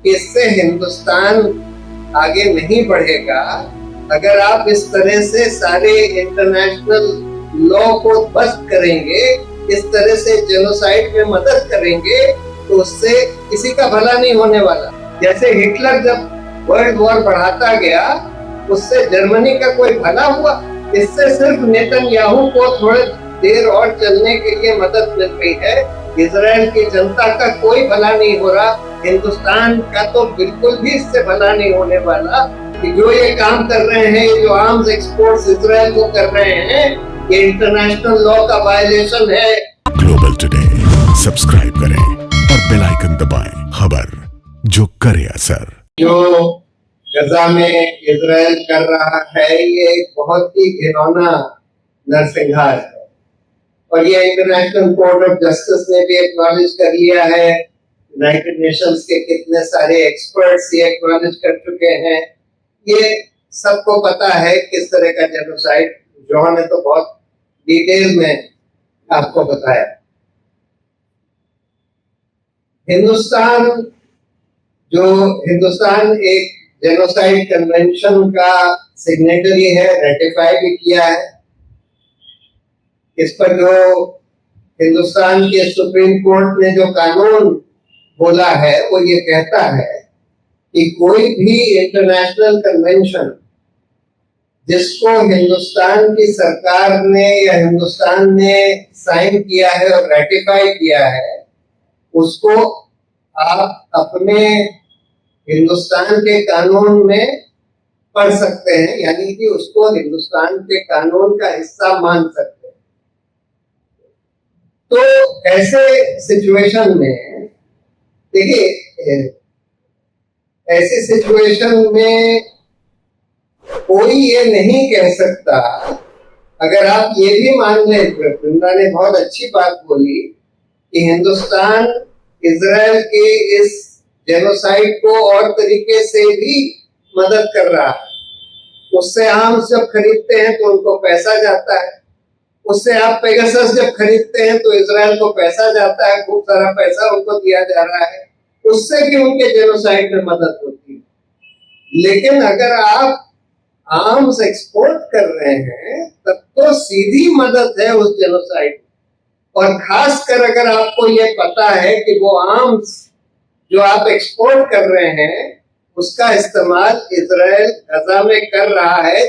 कि इससे हिंदुस्तान आगे नहीं बढ़ेगा अगर आप इस तरह से सारे इंटरनेशनल लॉ को ध्वस्त करेंगे, इस तरह से जेनोसाइड में मदद करेंगे, तो उससे किसी का भला नहीं होने वाला। जैसे हिटलर जब वर्ल्ड वॉर बढ़ाता गया, उससे जर्मनी का कोई भला हुआ? इससे सिर्फ नेतन्याहू को थोड़े देर और चलने के लिए मदद मिल रही है। इजराइल की जनता का कोई भला नहीं हो रहा, हिंदुस्तान का तो बिल्कुल भी इससे भला नहीं होने वाला। कि जो ये काम कर रहे हैं, जो आर्म्स एक्सपोर्ट्स इजराइल को कर रहे हैं, ये इंटरनेशनल लॉ का वायलेशन है। ग्लोबल टुडे सब्सक्राइब करें और बेल आइकन दबाएं। खबर जो करे असर। जो गजा में इजराइल कर रहा है, ये एक बहुत ही घिनौना नरसंहार है और ये इंटरनेशनल कोर्ट ऑफ जस्टिस ने भी एक्नॉलेज कर लिया है। यूनाइटेड नेशंस के कितने सारे एक्सपर्ट्स ये एक्नॉलेज कर चुके हैं। ये सबको पता है किस तरह का जेनोसाइड, जॉन ने तो बहुत डिटेल में आपको बताया। हिंदुस्तान एक जेनोसाइड कन्वेंशन का सिग्नेटरी है, रेटिफाई भी किया है। इस पर जो हिंदुस्तान के सुप्रीम कोर्ट ने जो कानून बोला है, वो ये कहता है कि कोई भी इंटरनेशनल कन्वेंशन जिसको हिंदुस्तान की सरकार ने या हिंदुस्तान ने साइन किया है और रेटिफाई किया है, उसको आप अपने हिंदुस्तान के कानून में पढ़ सकते हैं, यानी कि उसको हिंदुस्तान के कानून का हिस्सा मान सकते हैं। तो ऐसे सिचुएशन में देखिए, ऐसे सिचुएशन में कोई ये नहीं कह सकता, अगर आप ये भी मान लें, वृंदा ने बहुत अच्छी बात बोली कि हिंदुस्तान इजराइल के इस जेनोसाइड को और तरीके से भी मदद कर रहा है। उससे आर्म्स जब खरीदते हैं तो उनको पैसा जाता है, उससे आप पेगासस जब खरीदते हैं तो इजराइल को पैसा जाता है, खूब सारा पैसा उनको दिया जा रहा है, उससे भी उनके जेनोसाइड में मदद होती है। लेकिन अगर आप आर्म्स एक्सपोर्ट कर रहे हैं, तब तो सीधी मदद है उस जेनोसाइड। और खासकर अगर आपको ये पता है कि वो आर्म्स जो आप एक्सपोर्ट कर रहे हैं, उसका इस्तेमाल इजराइल गजा में कर रहा है,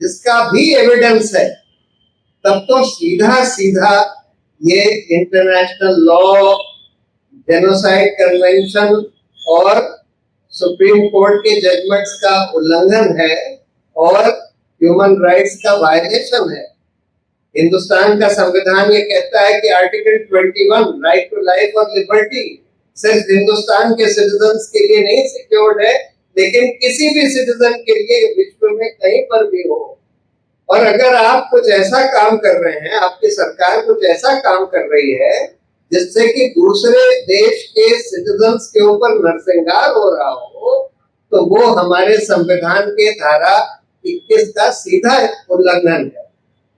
जिसका भी एविडेंस है, तब तो सीधा सीधा ये इंटरनेशनल लॉ, जेनोसाइड कन्वेंशन और सुप्रीम कोर्ट के जजमेंट्स का उल्लंघन है और ह्यूमन राइट्स का वायलेशन है। हिंदुस्तान का संविधान ये कहता है कि आर्टिकल 21 राइट टू लाइफ और लिबर्टी सिर्फ हिंदुस्तान के सिटीजन्स के लिए नहीं सिक्योर्ड है, लेकिन किसी भी सिटीजन के लिए विश्व में कहीं पर भी हो। और अगर आप कुछ ऐसा काम कर रहे हैं, आपकी सरकार कुछ ऐसा काम कर रही है जिससे कि दूसरे देश के सिटीजन्स के ऊपर नरसंहार हो रहा हो, तो वो हमारे संविधान के धारा 21 का सीधा उल्लंघन है।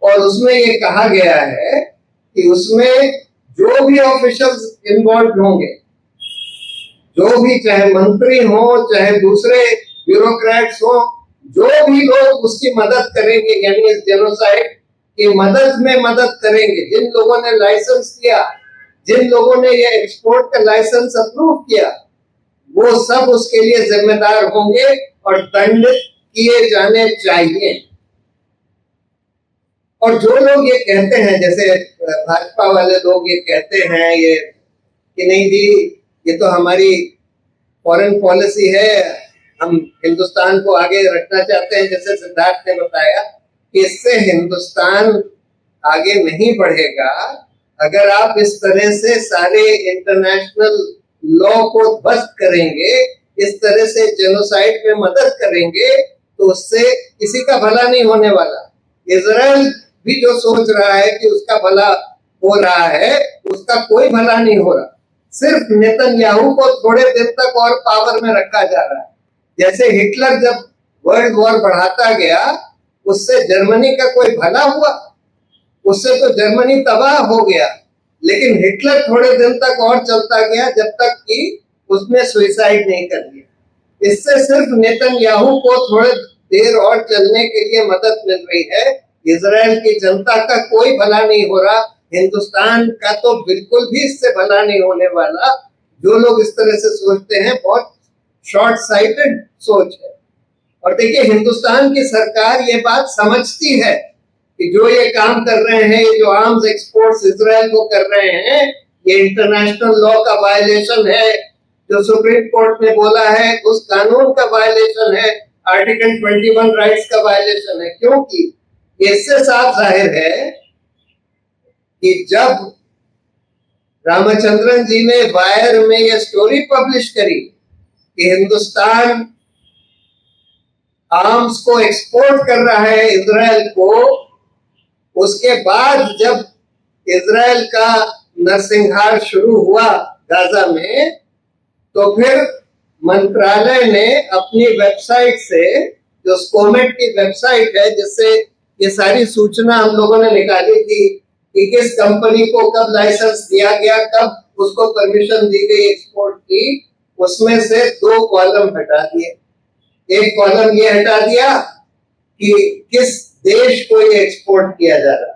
और उसमें ये कहा गया है कि उसमें जो भी ऑफिशियल्स इन्वॉल्व होंगे, जो भी, चाहे मंत्री हो, चाहे दूसरे ब्यूरोक्रेट्स हो, जो भी लोग उसकी मदद करेंगे, यानी इस जेनोसाइड की मदद में मदद करेंगे, जिन लोगों ने लाइसेंस दिया, जिन लोगों ने ये एक्सपोर्ट का लाइसेंस अप्रूव किया, वो सब उसके लिए जिम्मेदार होंगे और दंडित किए जाने चाहिए। और जो लोग ये कहते हैं, जैसे भाजपा वाले लोग ये कहते हैं ये कि नहीं जी, ये तो हमारी फॉरेन पॉलिसी है, हम हिंदुस्तान को आगे रखना चाहते हैं, जैसे सिद्धार्थ ने बताया कि इससे हिंदुस्तान आगे नहीं बढ़ेगा अगर आप इस तरह से सारे इंटरनेशनल लॉ को ध्वस्त करेंगे, इस तरह से जेनोसाइड में मदद करेंगे, तो उससे किसी का भला नहीं होने वाला। इजराइल भी जो सोच रहा है कि उसका भला हो रहा है, उसका कोई भला नहीं हो रहा। सिर्फ नेतन्याहू को थोड़े दिन तक और पावर में रखा जा रहा है। जैसे हिटलर जब वर्ल्ड वॉर बढ़ाता गया, उससे जर्मनी का कोई भला हुआ? उससे तो जर्मनी तबाह हो गया। लेकिन हिटलर थोड़े दिन तक और चलता गया, जब तक कि उसमें सुइसाइड नहीं कर लिया। इससे सिर्फ नेतन्याहू को थोड़े देर और चलने के लिए मदद मिल रही है। इजराइल की जनता का कोई भला नहीं हो रहा, हिंदुस्तान का तो बिल्कुल भी इससे भला नहीं होने वाला। जो लोग इस तरह से सोचते हैं बहुत शॉर्ट साइटेड सोच है। और देखिए, हिंदुस्तान की सरकार ये बात समझती है कि जो ये काम कर रहे हैं, ये जो आर्म्स एक्सपोर्ट्स इजराइल को कर रहे हैं, ये इंटरनेशनल लॉ का वायलेशन है। जो सुप्रीम कोर्ट ने बोला है उस कानून का वायलेशन है, आर्टिकल 21 राइट्स का वायलेशन है। क्योंकि इससे साफ जाहिर है कि जब रामचंद्रन जी ने वायर में यह स्टोरी पब्लिश करी कि हिंदुस्तान आर्म्स को एक्सपोर्ट कर रहा है इजराइल को, उसके बाद जब इजराइल का नरसंहार शुरू हुआ गाजा में, तो फिर मंत्रालय ने अपनी वेबसाइट से, जो स्कोमेट की वेबसाइट है जिससे ये सारी सूचना हम लोगों ने निकाली थी कि किस कंपनी को कब लाइसेंस दिया गया, कब उसको परमिशन दी गई एक्सपोर्ट की, उसमें से 2 कॉलम हटा दिए। एक कॉलम ये हटा दिया कि किस देश को ये एक्सपोर्ट किया जा रहा।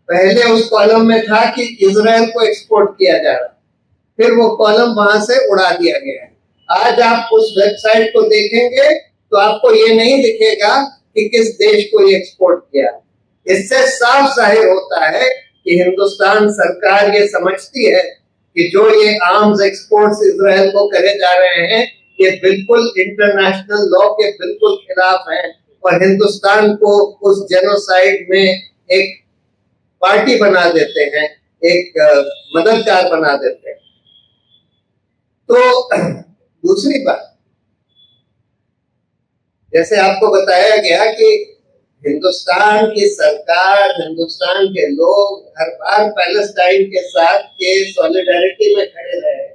पहले उस कॉलम में था कि इजराइल को एक्सपोर्ट किया जा रहा, फिर वो कॉलम वहां से उड़ा दिया गया है। आज आप उस वेबसाइट को देखेंगे तो आपको ये नहीं दिखेगा कि किस देश को ये एक्सपोर्ट किया। इससे साफ जाहिर होता है कि हिंदुस्तान सरकार ये समझती है कि जो ये आर्म्स एक्सपोर्ट्स इजराइल को करे जा रहे हैं, ये बिल्कुल इंटरनेशनल लॉ के बिल्कुल खिलाफ है और हिंदुस्तान को उस जेनोसाइड में एक पार्टी बना देते हैं, एक मददगार बना देते हैं। तो दूसरी बात, जैसे आपको बताया गया कि हिंदुस्तान की सरकार, हिंदुस्तान के लोग हर बार पैलेस्टाइन के साथ के सॉलिडारिटी में खड़े रहे,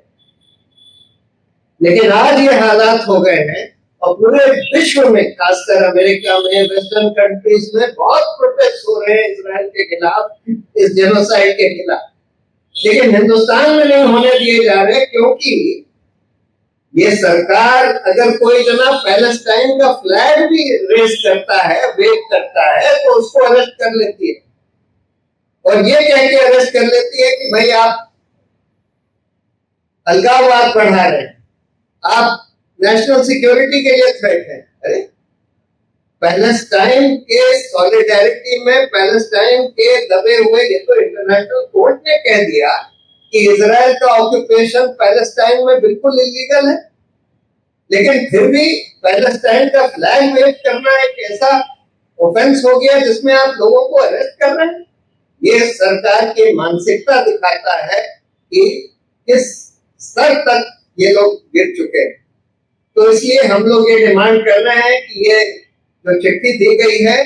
लेकिन आज ये हालात हो गए हैं और पूरे विश्व में, खासकर अमेरिका में, वेस्टर्न कंट्रीज में बहुत प्रोटेस्ट हो रहे हैं इजराइल के खिलाफ, इस जेनोसाइड के खिलाफ, लेकिन हिंदुस्तान में नहीं होने दिए जा रहे। क्योंकि ये सरकार अगर कोई जना पैलेस्टाइन का फ्लैग भी रेस करता है, वेव करता है, तो उसको अरेस्ट कर लेती है और ये कह के अरेस्ट कर लेती है कि भाई आप अलगाववाद बढ़ा रहे हैं, आप नेशनल सिक्योरिटी के लिए थ्रेट है। अरे पैलेस्टाइन के सॉलिडारिटी में, पैलेस्टाइन के दबे हुए, ये तो इंटरनेशनल कोर्ट ने कह दिया कि इजराइल का ऑक्यूपेशन पैलेस्टाइन में बिल्कुल इलीगल है, लेकिन फिर भी पैलेस्टाइन का फ्लैग वेव करना एक ऐसा ऑफेंस हो गया जिसमें आप लोगों को अरेस्ट कर रहे हैं। ये सरकार की मानसिकता दिखाता है कि किस स्तर तक ये लोग गिर चुके हैं। तो इसलिए हम लोग ये डिमांड कर रहे हैं कि ये जो चिट्ठी दी गई है,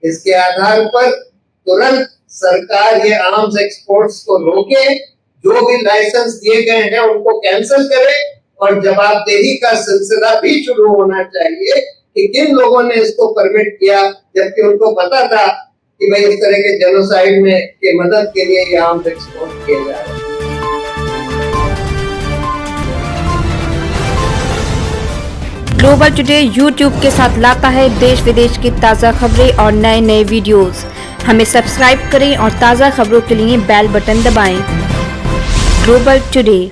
इसके आधार पर तुरंत सरकार ये आर्म्स एक्सपोर्ट्स को रोके, जो भी लाइसेंस दिए गए हैं उनको कैंसिल करे और जवाबदेही का सिलसिला भी शुरू होना चाहिए कि किन लोगों ने इसको परमिट किया, जबकि उनको पता था कि भाई इस तरह के जेनोसाइड में की मदद के लिए ये आर्म्स एक्सपोर्ट किए जा रहे हैं। ग्लोबल टुडे यूट्यूब के साथ लाता है देश विदेश की ताज़ा खबरें और नए नए वीडियोस। हमें सब्सक्राइब करें और ताज़ा खबरों के लिए बेल बटन दबाएं। Global today.